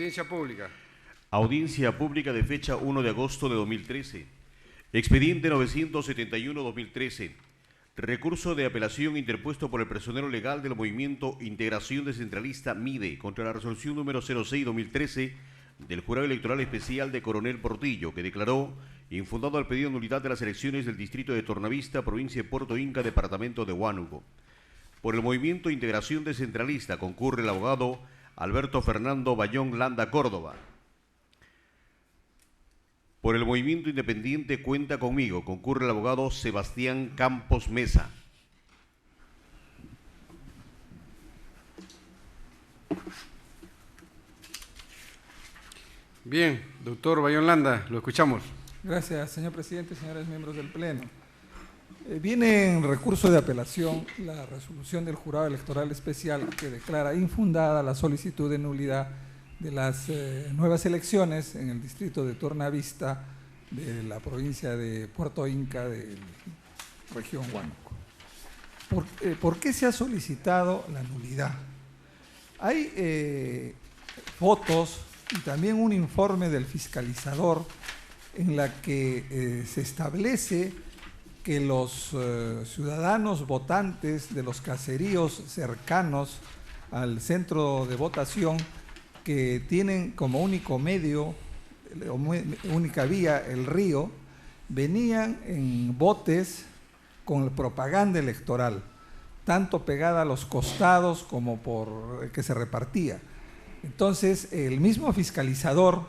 Audiencia pública. Audiencia pública de fecha 1 de agosto de 2013. Expediente 971-2013. Recurso de apelación interpuesto por el personero legal del Movimiento Integración Descentralista MIDE contra la resolución número 06-2013 del Jurado Electoral Especial de Coronel Portillo, que declaró infundado el pedido de nulidad de las elecciones del distrito de Tornavista, provincia de Puerto Inca, departamento de Huánuco. Por el Movimiento Integración Descentralista concurre el abogado Alberto Fernando Bayón Landa Córdoba. Por el Movimiento Independiente Cuenta Conmigo concurre el abogado Sebastián Campos Mesa. Bien, doctor Bayón Landa, lo escuchamos. Gracias, señor presidente, señores miembros del Pleno. Viene en recurso de apelación la resolución del Jurado Electoral Especial que declara infundada la solicitud de nulidad de las nuevas elecciones en el distrito de Tornavista de la provincia de Puerto Inca de la región Huánuco. ¿Por qué se ha solicitado la nulidad? Hay fotos y también un informe del fiscalizador en la que se establece que los ciudadanos votantes de los caseríos cercanos al centro de votación, que tienen como único medio, única vía, el río, venían en botes con propaganda electoral, tanto pegada a los costados como por que se repartía. Entonces, el mismo fiscalizador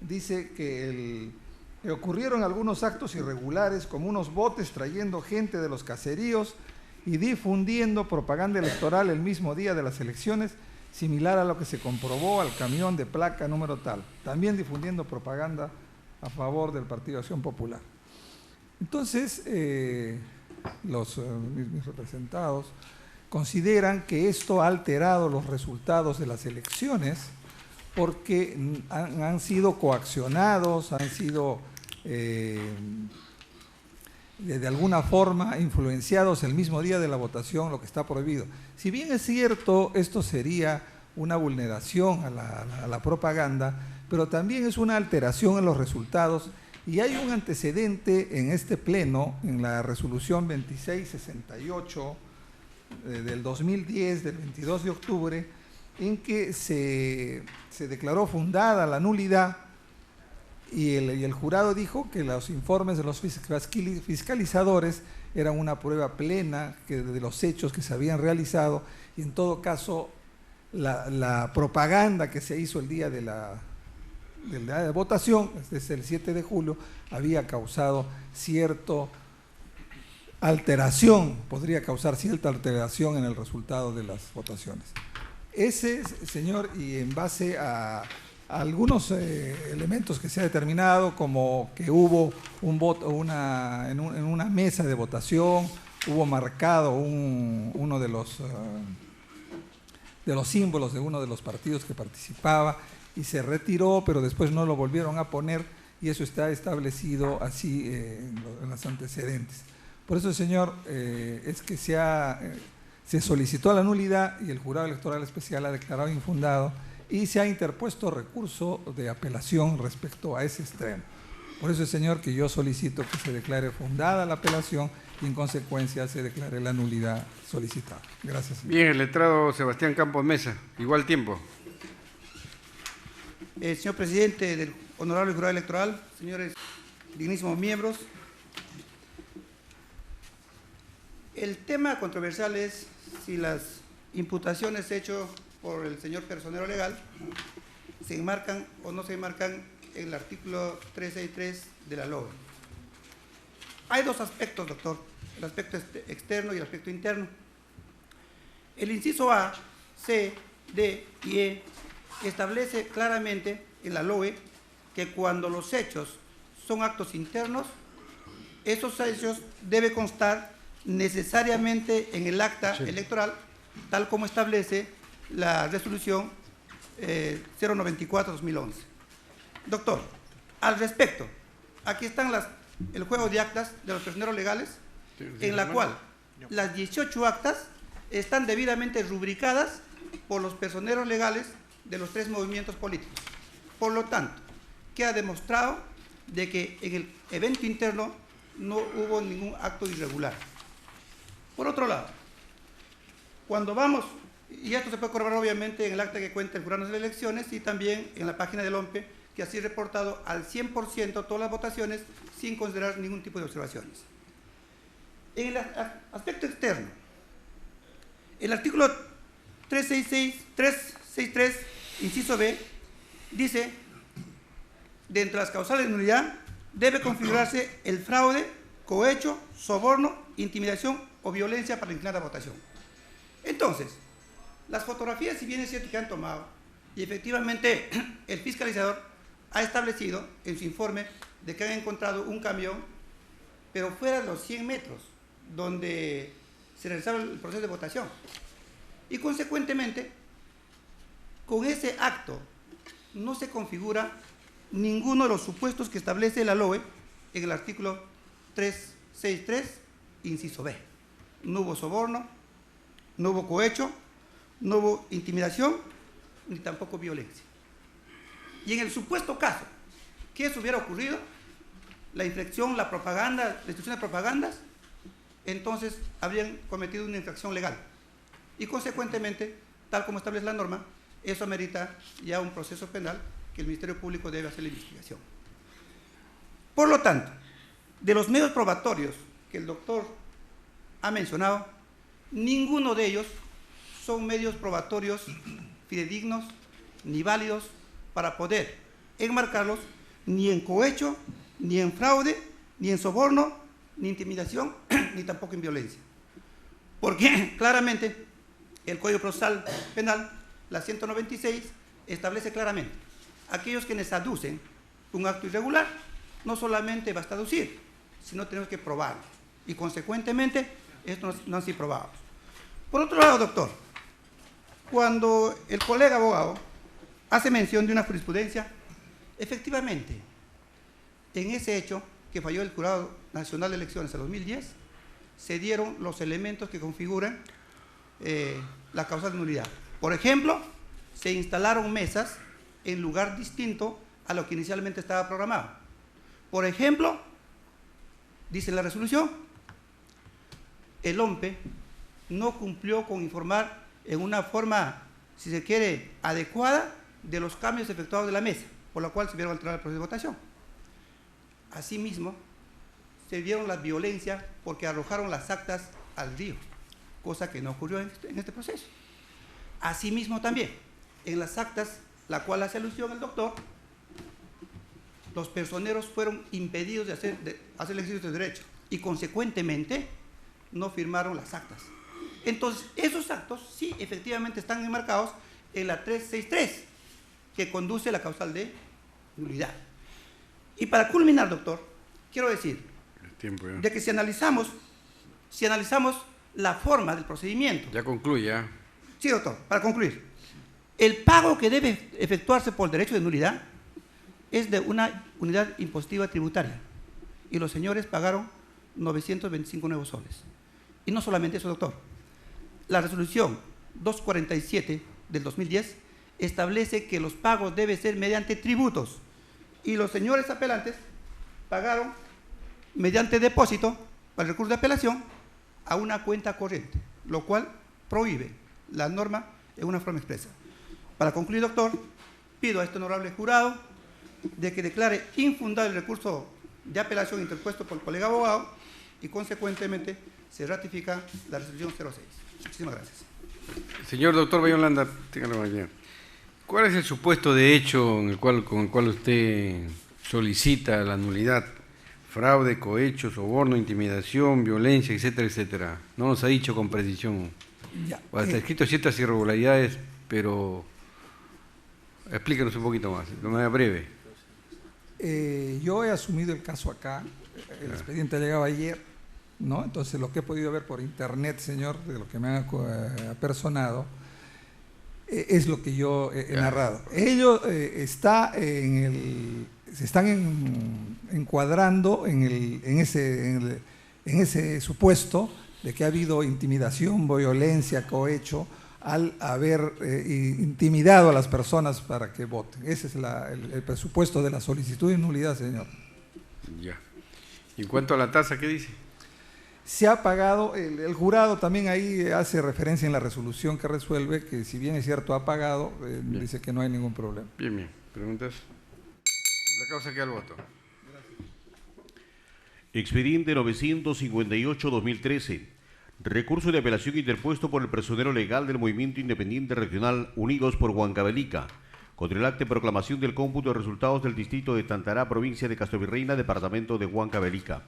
dice que ocurrieron algunos actos irregulares, como unos botes trayendo gente de los caseríos y difundiendo propaganda electoral el mismo día de las elecciones, similar a lo que se comprobó al camión de placa número tal, también difundiendo propaganda a favor del Partido Acción Popular. Entonces, mis representados consideran que esto ha alterado los resultados de las elecciones porque han sido coaccionados, han sido de alguna forma influenciados el mismo día de la votación, lo que está prohibido. Si bien es cierto, esto sería una vulneración a la propaganda, pero también es una alteración en los resultados, y hay un antecedente en este pleno, en la resolución 2668 del 2010, del 22 de octubre, en que se declaró fundada la nulidad y el jurado dijo que los informes de los fiscalizadores eran una prueba plena de los hechos que se habían realizado, y en todo caso la propaganda que se hizo el día de la votación, desde el 7 de julio, había causado cierta alteración, podría causar cierta alteración en el resultado de las votaciones. Ese, señor, y en base a algunos elementos que se ha determinado, como que hubo un voto, en una mesa de votación, hubo marcado uno de los símbolos de uno de los partidos que participaba y se retiró, pero después no lo volvieron a poner, y eso está establecido así en los antecedentes. Por eso, señor, es que se solicitó la nulidad y el Jurado Electoral Especial ha declarado infundado y se ha interpuesto recurso de apelación respecto a ese extremo. Por eso, señor, que yo solicito que se declare fundada la apelación y en consecuencia se declare la nulidad solicitada. Gracias, señor. Bien, el letrado Sebastián Campos Mesa, igual tiempo. Señor presidente del Honorable Jurado Electoral, señores dignísimos miembros, el tema controversial es si las imputaciones hechas por el señor personero legal se enmarcan o no se enmarcan en el artículo 363 de la LOE. Hay dos aspectos, doctor, el aspecto externo y el aspecto interno. El inciso A, C, D y E establece claramente en la LOE que cuando los hechos son actos internos, esos hechos deben constar necesariamente en el acta electoral, tal como establece la resolución 094-2011. Doctor, al respecto, aquí están el juego de actas de los personeros legales, en la cual las 18 actas están debidamente rubricadas por los personeros legales de los 3 movimientos políticos. Por lo tanto, queda demostrado de que en el evento interno no hubo ningún acto irregular. Por otro lado, cuando vamos, y esto se puede corroborar obviamente en el acta que cuenta el Jurado de las Elecciones y también en la página del OMPE, que así reportado al 100% todas las votaciones sin considerar ningún tipo de observaciones. En el aspecto externo, el artículo 363, inciso B, dice, dentro de las causales de nulidad, debe configurarse el fraude, cohecho, soborno, intimidación o violencia para inclinar la votación. Entonces, las fotografías, si bien es cierto que han tomado, y efectivamente el fiscalizador ha establecido en su informe de que han encontrado un camión, pero fuera de los 100 metros, donde se realizaba el proceso de votación. Y consecuentemente, con ese acto no se configura ninguno de los supuestos que establece la LOE en el artículo 363, inciso B. No hubo soborno, no hubo cohecho, no hubo intimidación, ni tampoco violencia. Y en el supuesto caso que eso hubiera ocurrido, la infracción, la propaganda, la distribución de propagandas, entonces habrían cometido una infracción legal. Y consecuentemente, tal como establece la norma, eso amerita ya un proceso penal que el Ministerio Público debe hacer la investigación. Por lo tanto, de los medios probatorios que el doctor ha mencionado, ninguno de ellos son medios probatorios fidedignos ni válidos para poder enmarcarlos ni en cohecho, ni en fraude, ni en soborno, ni intimidación, ni tampoco en violencia. Porque claramente el Código Procesal Penal, la 196, establece claramente aquellos quienes aducen un acto irregular, no solamente basta aducir, sino tenemos que probarlo. Y consecuentemente, estos no han sido probados. Por otro lado, doctor, cuando el colega abogado hace mención de una jurisprudencia, efectivamente, en ese hecho que falló el Jurado Nacional de Elecciones en 2010, se dieron los elementos que configuran la causa de nulidad. Por ejemplo, se instalaron mesas en lugar distinto a lo que inicialmente estaba programado. Por ejemplo, dice la resolución, el OMPE no cumplió con informar en una forma, si se quiere, adecuada de los cambios efectuados de la mesa, por lo cual se vieron alterar el proceso de votación. Asimismo, se vieron las violencias porque arrojaron las actas al río, cosa que no ocurrió en este proceso. Asimismo también, en las actas, la cual hace alusión el doctor, los personeros fueron impedidos de hacer el ejercicio de derecho y consecuentemente no firmaron las actas. Entonces, esos actos sí efectivamente están enmarcados en la 363, que conduce a la causal de nulidad. Y para culminar, doctor, quiero decir de que si analizamos la forma del procedimiento. Ya concluye, ¿eh? Sí, doctor, para concluir. El pago que debe efectuarse por derecho de nulidad es de una unidad impositiva tributaria. Y los señores pagaron 925 nuevos soles. Y no solamente eso, doctor. La resolución 247 del 2010 establece que los pagos deben ser mediante tributos. Y los señores apelantes pagaron mediante depósito para el recurso de apelación a una cuenta corriente, lo cual prohíbe la norma en una forma expresa. Para concluir, doctor, pido a este honorable jurado de que declare infundado el recurso de apelación interpuesto por el colega abogado y consecuentemente se ratifica la resolución 06. Muchísimas gracias. Señor doctor Bayón Landa, téngalo más bien. ¿Cuál es el supuesto de hecho con el cual usted solicita la nulidad? Fraude, cohecho, soborno, intimidación, violencia, etcétera, etcétera. No nos ha dicho con precisión. Ya, Está escrito ciertas irregularidades, pero explíquenos un poquito más, de manera breve. Yo he asumido el caso acá, el expediente llegaba ayer, ¿no? Entonces lo que he podido ver por internet, señor, de lo que me han apersonado, es lo que yo he narrado. Ellos se están encuadrando en ese supuesto de que ha habido intimidación, violencia, cohecho al haber intimidado a las personas para que voten. Ese es el presupuesto de la solicitud de nulidad, señor. Ya. Y en cuanto a la tasa, ¿qué dice? Se ha pagado, el jurado también ahí hace referencia en la resolución que resuelve que si bien es cierto ha pagado, dice que no hay ningún problema. Bien, bien. ¿Preguntas? La causa queda al voto. Expediente 958-2013. Recurso de apelación interpuesto por el personero legal del Movimiento Independiente Regional Unidos por Huancavelica contra el acta de proclamación del cómputo de resultados del distrito de Tantará, provincia de Castrovirreina, departamento de Huancavelica.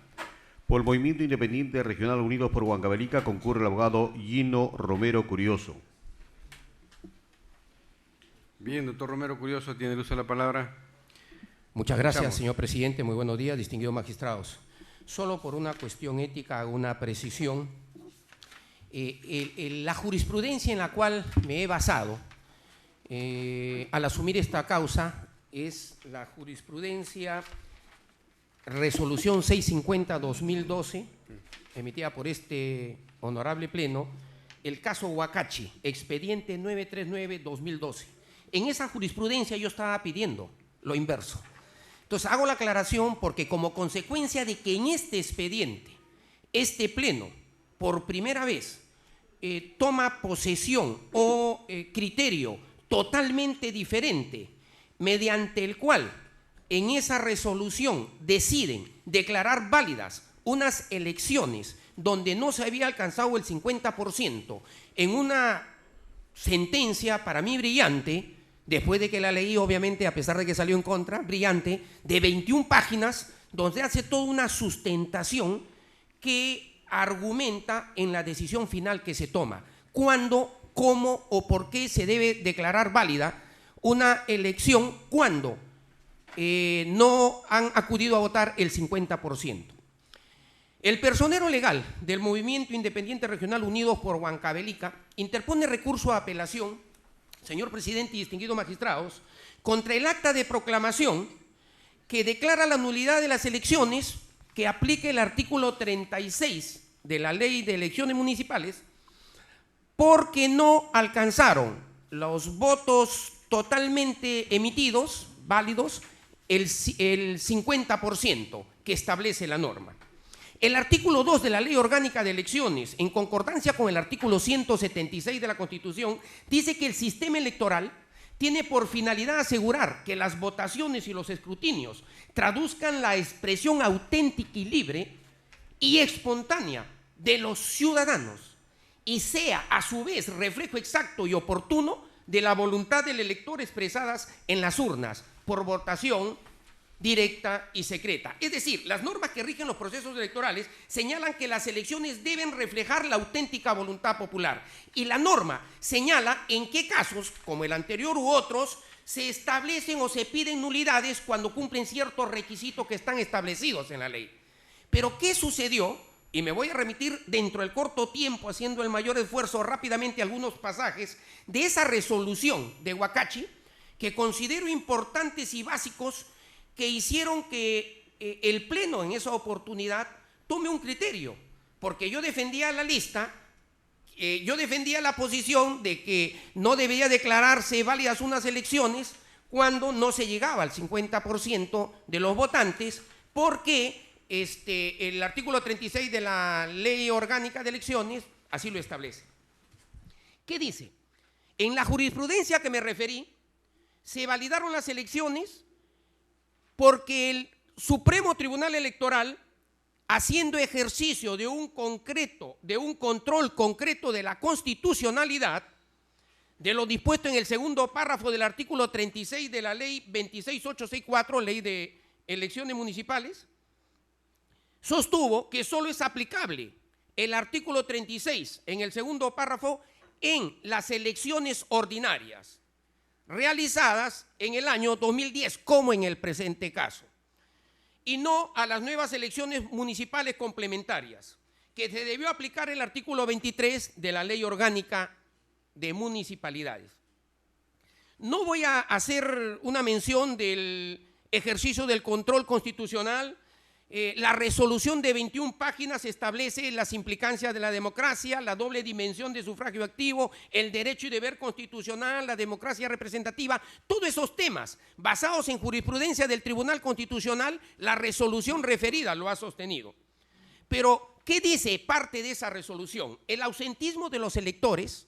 Por el Movimiento Independiente Regional Unidos por Huancavelica concurre el abogado Gino Romero Curioso. Bien, doctor Romero Curioso, tiene el uso de la palabra. Muchas gracias, señor presidente. Muy buenos días, distinguidos magistrados. Solo por una cuestión ética hago una precisión. La jurisprudencia en la cual me he basado al asumir esta causa es la jurisprudencia Resolución 650-2012, emitida por este honorable pleno, el caso Huacachi, expediente 939-2012. En esa jurisprudencia yo estaba pidiendo lo inverso. Entonces hago la aclaración porque como consecuencia de que en este expediente, este pleno, por primera vez, toma posesión o criterio totalmente diferente, mediante el cual en esa resolución deciden declarar válidas unas elecciones donde no se había alcanzado el 50%, en una sentencia para mí brillante, después de que la leí obviamente a pesar de que salió en contra, brillante, de 21 páginas, donde hace toda una sustentación que argumenta en la decisión final que se toma, cuándo, cómo o por qué se debe declarar válida una elección cuando no han acudido a votar el 50%. El personero legal del Movimiento Independiente Regional Unidos por Huancavelica interpone recurso a apelación, señor presidente y distinguidos magistrados, contra el acta de proclamación que declara la nulidad de las elecciones, que aplique el artículo 36 de la Ley de Elecciones Municipales, porque no alcanzaron los votos totalmente emitidos, válidos, el 50% que establece la norma. El artículo 2 de la Ley Orgánica de Elecciones, en concordancia con el artículo 176 de la Constitución, dice que el sistema electoral tiene por finalidad asegurar que las votaciones y los escrutinios traduzcan la expresión auténtica y libre y espontánea de los ciudadanos y sea a su vez reflejo exacto y oportuno de la voluntad del elector expresadas en las urnas por votación directa y secreta. Es decir, las normas que rigen los procesos electorales señalan que las elecciones deben reflejar la auténtica voluntad popular y la norma señala en qué casos, como el anterior u otros, se establecen o se piden nulidades cuando cumplen ciertos requisitos que están establecidos en la ley. Pero ¿qué sucedió? Y me voy a remitir dentro del corto tiempo, haciendo el mayor esfuerzo rápidamente algunos pasajes de esa resolución de Huacachi, que considero importantes y básicos, que hicieron que el Pleno en esa oportunidad tome un criterio, porque yo defendía la lista, yo defendía la posición de que no debía declararse válidas unas elecciones cuando no se llegaba al 50% de los votantes, porque el artículo 36 de la Ley Orgánica de Elecciones así lo establece. ¿Qué dice? En la jurisprudencia que me referí, se validaron las elecciones porque el Supremo Tribunal Electoral, haciendo ejercicio de un control concreto de la constitucionalidad, de lo dispuesto en el segundo párrafo del artículo 36 de la Ley 26864, Ley de Elecciones Municipales, sostuvo que solo es aplicable el artículo 36 en el segundo párrafo en las elecciones ordinarias realizadas en el año 2010, como en el presente caso, y no a las nuevas elecciones municipales complementarias, que se debió aplicar el artículo 23 de la Ley Orgánica de Municipalidades. No voy a hacer una mención del ejercicio del control constitucional La resolución de 21 páginas establece las implicancias de la democracia, la doble dimensión de sufragio activo, el derecho y deber constitucional, la democracia representativa, todos esos temas basados en jurisprudencia del Tribunal Constitucional, la resolución referida lo ha sostenido. Pero, ¿qué dice parte de esa resolución? El ausentismo de los electores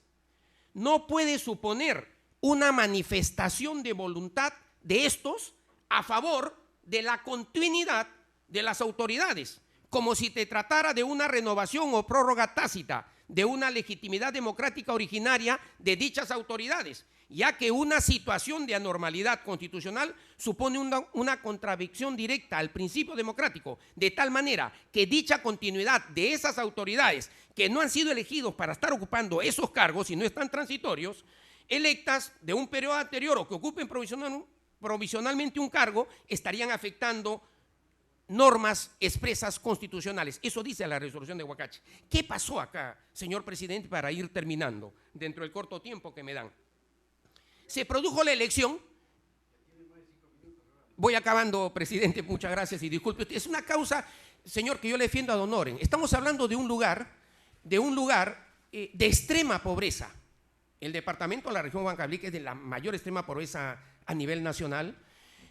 no puede suponer una manifestación de voluntad de estos a favor de la continuidad de las autoridades, como si te tratara de una renovación o prórroga tácita de una legitimidad democrática originaria de dichas autoridades, ya que una situación de anormalidad constitucional supone una contradicción directa al principio democrático, de tal manera que dicha continuidad de esas autoridades que no han sido elegidos para estar ocupando esos cargos y no están transitorios, electas de un periodo anterior o que ocupen provisionalmente un cargo, estarían afectando normas expresas constitucionales. Eso dice la resolución de Huacachi. ¿Qué pasó acá, señor presidente, para ir terminando dentro del corto tiempo que me dan? Se produjo la elección. Voy acabando, presidente, muchas gracias y disculpe. Es una causa, señor, que yo le defiendo a don Oren. Estamos hablando de un lugar de extrema pobreza. El departamento de la región Huancavelica es de la mayor extrema pobreza a nivel nacional,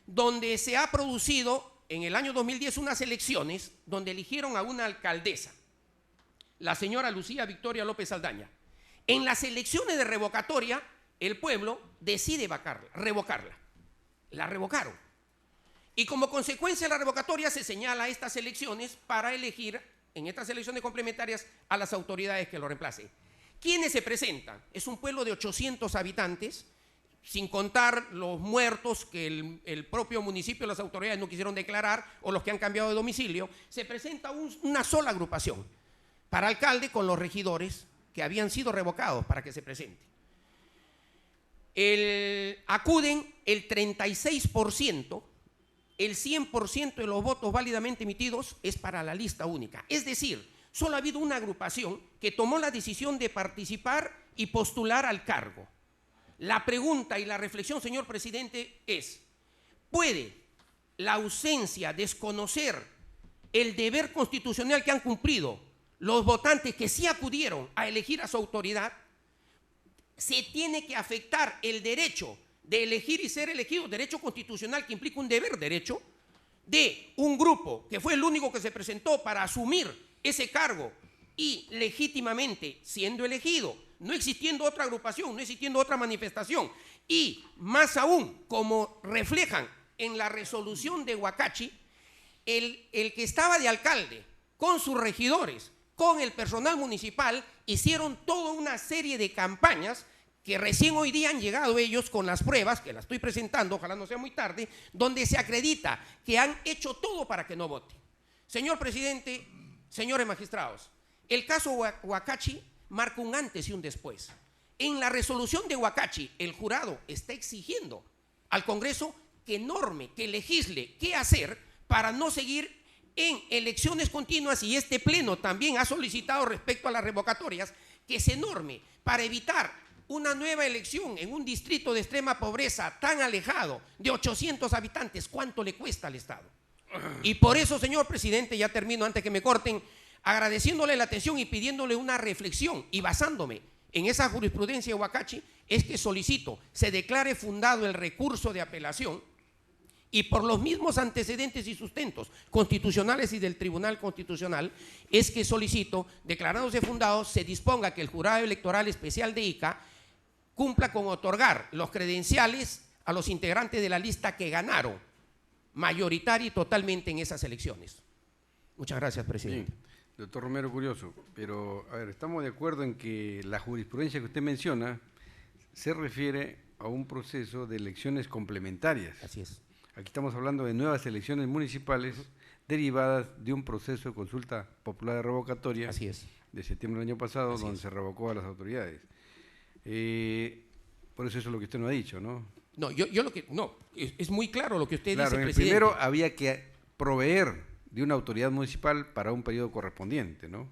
donde se ha producido en el año 2010 unas elecciones donde eligieron a una alcaldesa, la señora Lucía Victoria López Saldaña. En las elecciones de revocatoria, el pueblo decide revocarla. La revocaron. Y como consecuencia de la revocatoria se señala estas elecciones para elegir, en estas elecciones complementarias, a las autoridades que lo reemplacen. ¿Quiénes se presentan? Es un pueblo de 800 habitantes, sin contar los muertos que el propio municipio, las autoridades no quisieron declarar o los que han cambiado de domicilio. Se presenta una sola agrupación para alcalde con los regidores que habían sido revocados para que se presente. Acuden el 36%, el 100% de los votos válidamente emitidos es para la lista única. Es decir, solo ha habido una agrupación que tomó la decisión de participar y postular al cargo. La pregunta y la reflexión, señor presidente, es: ¿puede la ausencia desconocer el deber constitucional que han cumplido los votantes que sí acudieron a elegir a su autoridad? Se tiene que afectar el derecho de elegir y ser elegido, derecho constitucional que implica un deber derecho, de un grupo que fue el único que se presentó para asumir ese cargo y legítimamente siendo elegido, no existiendo otra agrupación, no existiendo otra manifestación, y más aún, como reflejan en la resolución de Huacachi, el que estaba de alcalde, con sus regidores, con el personal municipal, hicieron toda una serie de campañas que recién hoy día han llegado ellos con las pruebas, que las estoy presentando, ojalá no sea muy tarde, donde se acredita que han hecho todo para que no vote. Señor presidente, señores magistrados, el caso Huacachi marca un antes y un después. En la resolución de Huacachi, el jurado está exigiendo al Congreso que norme, que legisle qué hacer para no seguir en elecciones continuas, y este pleno también ha solicitado respecto a las revocatorias que se norme para evitar una nueva elección en un distrito de extrema pobreza tan alejado de 800 habitantes. ¿Cuánto le cuesta al Estado? Y por eso, señor presidente, ya termino antes que me corten, agradeciéndole la atención y pidiéndole una reflexión y basándome en esa jurisprudencia de Huacachi, es que solicito se declare fundado el recurso de apelación y por los mismos antecedentes y sustentos constitucionales y del Tribunal Constitucional es que solicito, declarándose fundado, se disponga que el Jurado Electoral Especial de Ica cumpla con otorgar los credenciales a los integrantes de la lista que ganaron mayoritaria y totalmente en esas elecciones. Muchas gracias, presidente. Bien. Doctor Romero, curioso, pero a ver, estamos de acuerdo en que la jurisprudencia que usted menciona se refiere a un proceso de elecciones complementarias. Así es. Aquí estamos hablando de nuevas elecciones municipales derivadas de un proceso de consulta popular de revocatoria. Así es. De septiembre del año pasado, donde se revocó a las autoridades. Por eso es lo que usted no ha dicho, ¿no? No, yo lo que no, es muy claro lo que usted dice, en el presidente. primero había que proveer de una autoridad municipal para un periodo correspondiente, ¿no?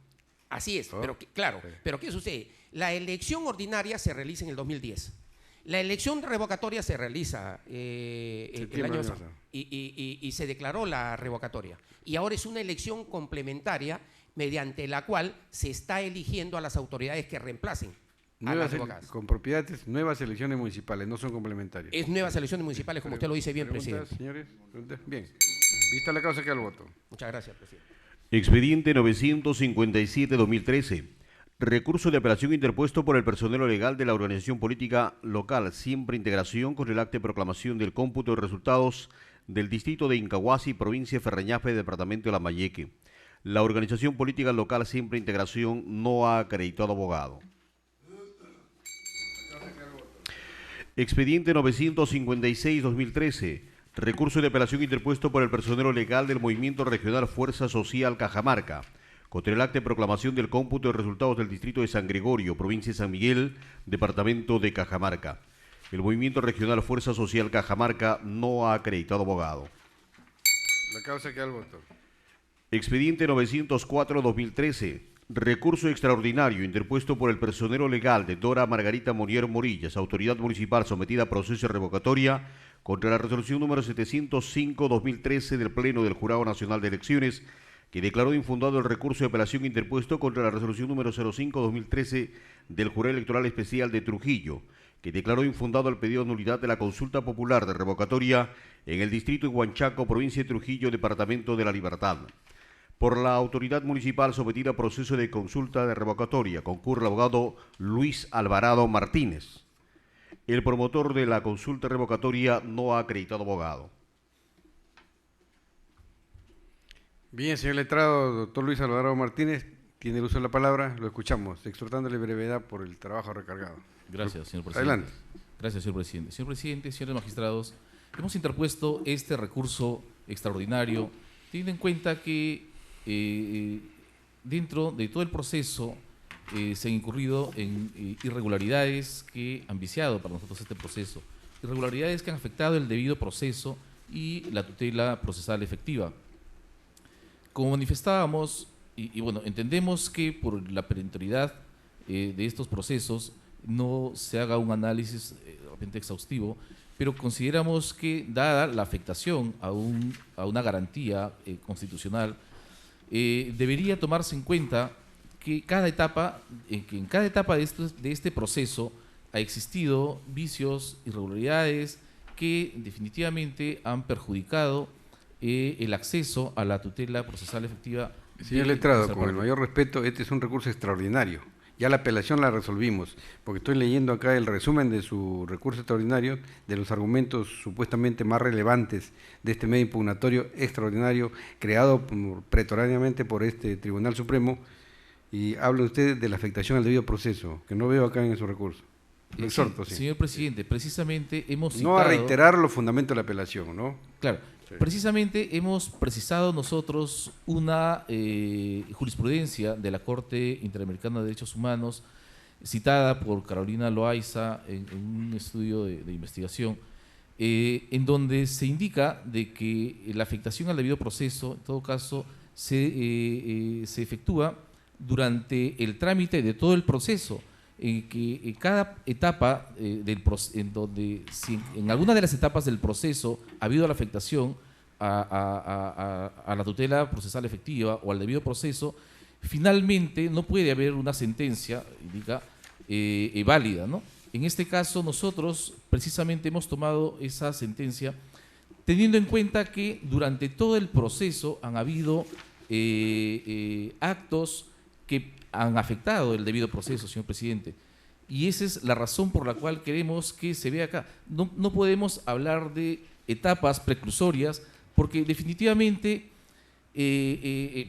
Así es, ¿Oh? pero claro, Sí. pero ¿qué sucede? La elección ordinaria se realiza en el 2010. La elección revocatoria se realiza el año pasado. y se declaró la revocatoria. Y ahora es una elección complementaria mediante la cual se está eligiendo a las autoridades que reemplacen a las revocadas. Con propiedades, nuevas elecciones municipales, no son complementarias. Es nuevas elecciones municipales, como usted lo dice bien, ¿Preguntas, presidente. señores? ¿Preguntas? Bien. Vista la causa, queda el voto. Muchas gracias, presidente. Expediente 957-2013. Recurso de apelación interpuesto por el personero legal de la organización política local Siempre Integración contra el acta de proclamación del cómputo de resultados del distrito de Incahuasi, provincia de Ferreñafe, departamento de Lambayeque. La organización política local Siempre Integración no ha acreditado abogado. Expediente 956-2013. Recurso de apelación interpuesto por el personero legal del Movimiento Regional Fuerza Social Cajamarca contra el acta de proclamación del cómputo de resultados del distrito de San Gregorio, provincia de San Miguel, departamento de Cajamarca. El Movimiento Regional Fuerza Social Cajamarca no ha acreditado abogado. La causa queda al voto. Expediente 904-2013. Recurso extraordinario interpuesto por el personero legal de Dora Margarita Monier Morillas, autoridad municipal sometida a proceso de revocatoria contra la resolución número 705-2013 del Pleno del Jurado Nacional de Elecciones, que declaró infundado el recurso de apelación interpuesto contra la resolución número 05-2013 del Jurado Electoral Especial de Trujillo, que declaró infundado el pedido de nulidad de la consulta popular de revocatoria en el distrito de Huanchaco, provincia de Trujillo, departamento de La Libertad. Por la autoridad municipal sometida a proceso de consulta de revocatoria concurre el abogado Luis Alvarado Martínez. El promotor de la consulta revocatoria no ha acreditado abogado. Bien, señor letrado, doctor Luis Alvarado Martínez, tiene el uso de la palabra, lo escuchamos, exhortándole brevedad por el trabajo recargado. Gracias, señor presidente. Adelante. Gracias, señor presidente. Señor presidente, señores magistrados, hemos interpuesto este recurso extraordinario teniendo en cuenta que dentro de todo el proceso se han incurrido en irregularidades que han viciado para nosotros este proceso, irregularidades que han afectado el debido proceso y la tutela procesal efectiva. Como manifestábamos, y bueno, entendemos que por la perentoriedad de estos procesos no se haga un análisis de repente exhaustivo, pero consideramos que, dada la afectación a una garantía constitucional, debería tomarse en cuenta que en cada etapa de este proceso ha existido vicios, irregularidades que definitivamente han perjudicado el acceso a la tutela procesal efectiva. Señor letrado, con el mayor respeto, este es un recurso extraordinario. Ya la apelación la resolvimos, porque estoy leyendo acá el resumen de su recurso extraordinario, de los argumentos supuestamente más relevantes de este medio impugnatorio extraordinario creado pretoriamente por este Tribunal Supremo, y habla usted de la afectación al debido proceso, que no veo acá en su recurso. Lo exhorto, sí. Señor presidente, precisamente hemos citado… No a reiterar los fundamentos de la apelación, ¿no? Claro, sí. Precisamente hemos precisado nosotros una jurisprudencia de la Corte Interamericana de Derechos Humanos, citada por Carolina Loaiza en un estudio de investigación, en donde se indica de que la afectación al debido proceso, en todo caso, se efectúa durante el trámite de todo el proceso, que cada etapa en donde si en alguna de las etapas del proceso ha habido la afectación a la tutela procesal efectiva o al debido proceso, finalmente no puede haber una sentencia válida, ¿no? En este caso nosotros precisamente hemos tomado esa sentencia teniendo en cuenta que durante todo el proceso han habido actos que han afectado el debido proceso, señor presidente. Y esa es la razón por la cual queremos que se vea acá. No podemos hablar de etapas precursorias porque definitivamente,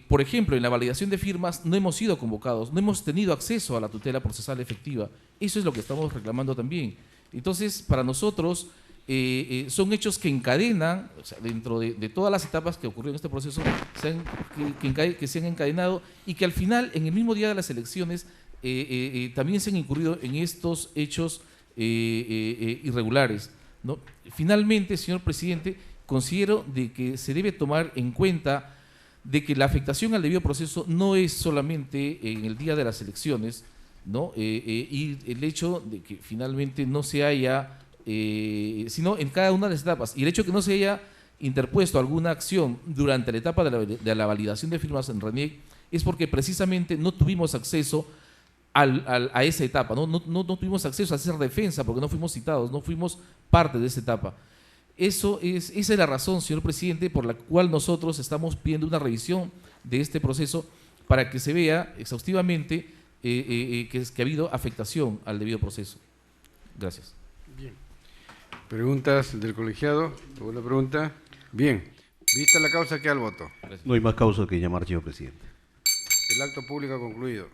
por ejemplo, en la validación de firmas no hemos sido convocados, no hemos tenido acceso a la tutela procesal efectiva. Eso es lo que estamos reclamando también. Entonces, para nosotros… son hechos que encadenan, o sea, dentro de todas las etapas que ocurrieron en este proceso, que se han encadenado y que al final, en el mismo día de las elecciones, también se han incurrido en estos hechos irregulares, ¿no? Finalmente, señor presidente, considero de que se debe tomar en cuenta de que la afectación al debido proceso no es solamente en el día de las elecciones, ¿no? Y el hecho de que finalmente no se haya… sino en cada una de las etapas. Y el hecho de que no se haya interpuesto alguna acción durante la etapa de la validación de firmas en RENIEC es porque precisamente no tuvimos acceso a esa etapa, no tuvimos acceso a hacer defensa porque no fuimos citados, no fuimos parte de esa etapa. Esa es la razón, señor presidente, por la cual nosotros estamos pidiendo una revisión de este proceso para que se vea exhaustivamente que ha habido afectación al debido proceso. Gracias. Bien. ¿Preguntas del colegiado? ¿Alguna pregunta? Bien. Vista la causa, queda el voto. No hay más causa que llamar, señor presidente. El acto público ha concluido.